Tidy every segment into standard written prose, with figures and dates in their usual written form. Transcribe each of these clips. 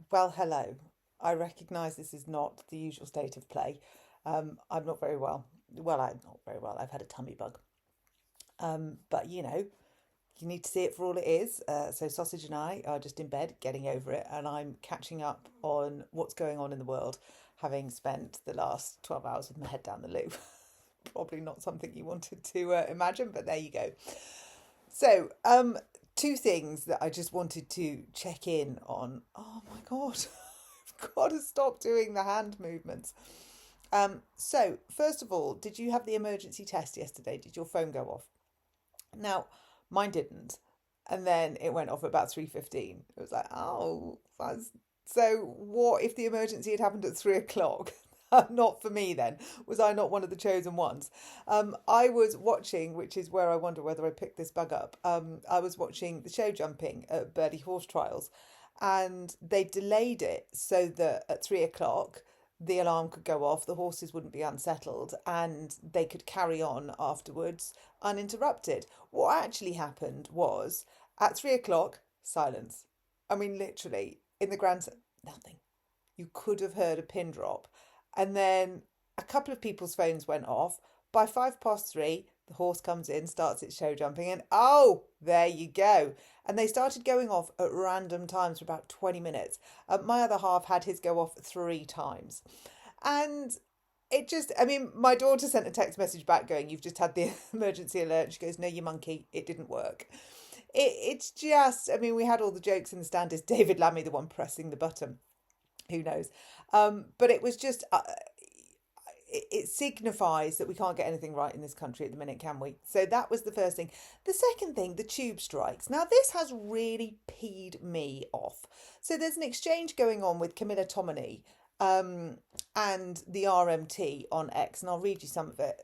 Well, hello. I recognise this is not the usual state of play. I'm not very well. Well, I'm not very well. I've had a tummy bug. But you need to see it for all it is. So, Sausage and I are just in bed getting over it, and I'm catching up on what's going on in the world, having spent the last 12 hours with my head down the loo. Probably not something you wanted to imagine, but there you go. So, two things that I just wanted to check in on. Oh my God, I've got to stop doing the hand movements. So, first of all, did you have the emergency test yesterday? Did your phone go off? Now, mine didn't. And then it went off at about 3:15. It was like, oh, that's... So what if the emergency had happened at 3 o'clock? Not for me then. Was I not one of the chosen ones? I was watching, which is where I wonder whether I picked this bug up. I was watching the show jumping at Burghley Horse Trials, and they delayed it so that at 3 o'clock the alarm could go off, the horses wouldn't be unsettled, and they could carry on afterwards uninterrupted. What actually happened was at 3 o'clock, silence. I mean, literally, in the grand, nothing. You could have heard a pin drop. And then a couple of people's phones went off. By 3:05, the horse comes in, starts its show jumping, and oh, there you go. And they started going off at random times for about 20 minutes. My other half had his go off 3 times. And it just, I mean, my daughter sent a text message back going, "You've just had the emergency alert." She goes, "No, you monkey, it didn't work." It's just, I mean, we had all the jokes in the stand. Is David Lammy the one pressing the button? Who knows? But it was just, it signifies that we can't get anything right in this country at the minute, can we? So that was the first thing. The second thing, the tube strikes. Now, this has really peed me off. So there's an exchange going on with Camilla Tominey and the RMT on X, and I'll read you some of it.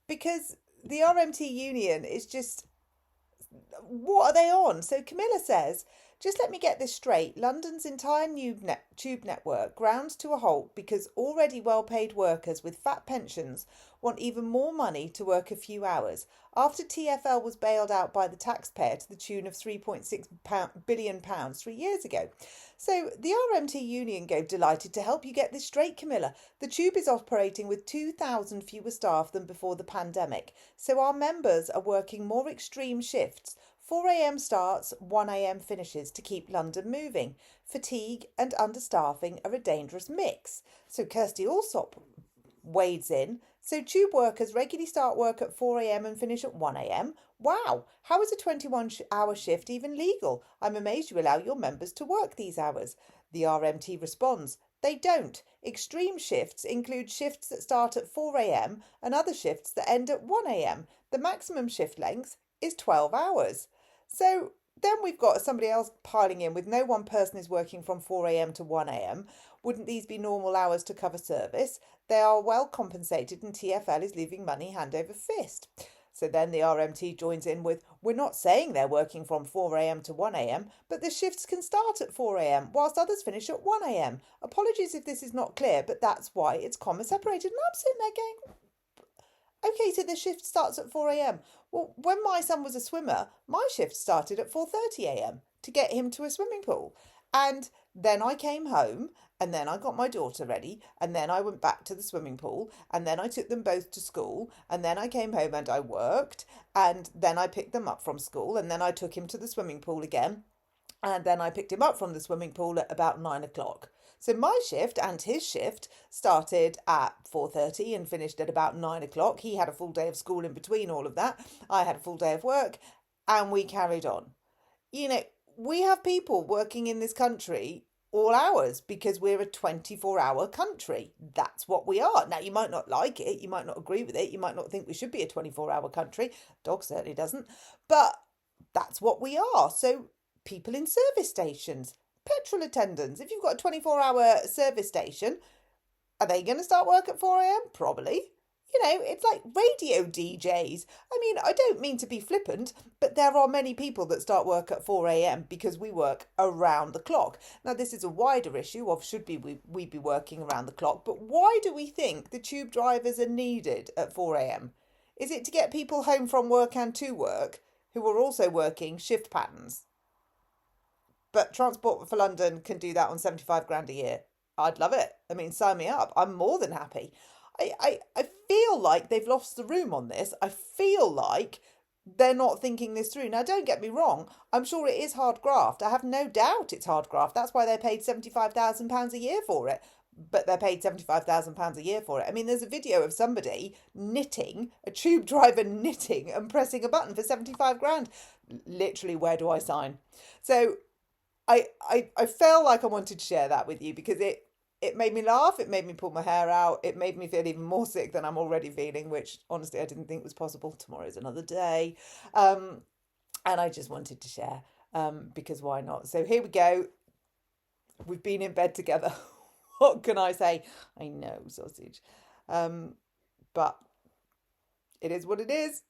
Because the RMT union is just, what are they on? So Camilla says, just let me get this straight. London's entire tube network grounds to a halt because already well paid workers with fat pensions want even more money to work a few hours after TFL was bailed out by the taxpayer to the tune of £3.6 billion 3 years ago. So the RMT union gave delighted to help you get this straight, Camilla. The tube is operating with 2,000 fewer staff than before the pandemic. So our members are working more extreme shifts. 4 a.m. starts, 1 a.m. finishes to keep London moving. Fatigue and understaffing are a dangerous mix. So Kirsty Allsop wades in. So tube workers regularly start work at 4 a.m. and finish at 1 a.m. Wow, how is a 21-hour shift even legal? I'm amazed you allow your members to work these hours. The RMT responds, they don't. Extreme shifts include shifts that start at 4 a.m. and other shifts that end at 1 a.m. The maximum shift length is 12 hours. So then we've got somebody else piling in with no one person is working from 4 a.m. to 1 a.m. Wouldn't these be normal hours to cover service? They are well compensated and TFL is leaving money hand over fist. So then the RMT joins in with, we're not saying they're working from 4 a.m. to 1 a.m., but the shifts can start at 4 a.m. whilst others finish at 1 a.m. Apologies if this is not clear, but that's why it's comma separated. And I'm sitting there going, okay, so the shift starts at 4 a.m. Well, when my son was a swimmer, my shift started at 4:30 a.m. to get him to a swimming pool. And then I came home and then I got my daughter ready and then I went back to the swimming pool and then I took them both to school and then I came home and I worked and then I picked them up from school and then I took him to the swimming pool again and then I picked him up from the swimming pool at about 9 o'clock. So my shift and his shift started at 4:30 and finished at about 9 o'clock. He had a full day of school in between all of that. I had a full day of work and we carried on. You know, we have people working in this country all hours because we're a 24-hour country. That's what we are. Now, you might not like it. You might not agree with it. You might not think we should be a 24-hour country. Dog certainly doesn't. But that's what we are. So people in service stations, petrol attendants. If you've got a 24-hour service station, are they going to start work at 4 a.m.? Probably. You know, it's like radio DJs. I mean, I don't mean to be flippant, but there are many people that start work at 4 a.m. because we work around the clock. Now, this is a wider issue of should we be working around the clock, but why do we think the tube drivers are needed at 4 a.m.? Is it to get people home from work and to work who are also working shift patterns? but Transport for London can do that on 75 grand a year. I'd love it. I mean, sign me up. I'm more than happy. I feel like they've lost the room on this. I feel like they're not thinking this through. Now, don't get me wrong. I'm sure it is hard graft. I have no doubt it's hard graft. That's why they're paid £75,000 a year for it. But they're paid £75,000 a year for it. I mean, there's a video of somebody knitting, a tube driver knitting and pressing a button for 75 grand. Literally, where do I sign? So I felt like I wanted to share that with you because it made me laugh. It made me pull my hair out. It made me feel even more sick than I'm already feeling, which honestly I didn't think was possible. Tomorrow's another day. And I just wanted to share because why not? So here we go. We've been in bed together. What can I say? I know, sausage. But it is what it is.